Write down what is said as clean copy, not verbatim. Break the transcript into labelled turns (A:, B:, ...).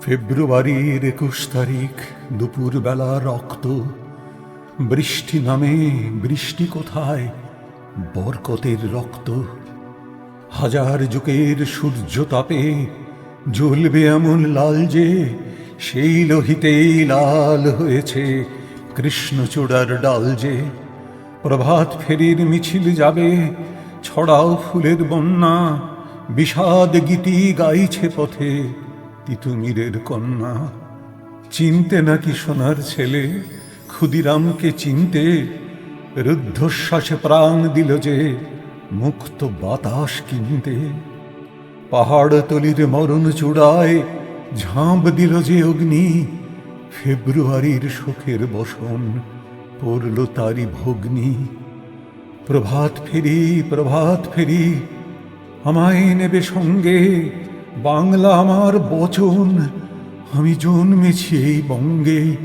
A: ফেব্রুয়ারির ২১ তারিখ দুপুরবেলা রক্ত বৃষ্টি নামে। বৃষ্টি কোথায়? বরকতের রক্ত। হাজার যুগের সূর্য তাপে জ্বলবে এমন লাল যে সেই লোহিতেই লাল হয়েছে কৃষ্ণচূড়ার ডাল যে। প্রভাত ফেরির মিছিল যাবে, ছড়াও ফুলের বন্যা, বিষাদ গীতি গাইছে পথে তিতুমিরের কন্যা। চিনতে নাকি সোনার ছেলে ক্ষুদিরামকে চিনতে? রুদ্ধশ্বাসে প্রাণ দিল যে মুক্ত বাতাস কিনতে। পাহাড়তলির মরণ চূড়ায় ঝাঁপ দিল যে অগ্নি, ফেব্রুয়ারির শোকের বসন পড়ল তারি ভগ্নি। প্রভাত ফেরি, প্রভাত ফেরি, আমায় নেবে সঙ্গে, বাংলা আমার বচন, আমি জন্মেছি এই বঙ্গে।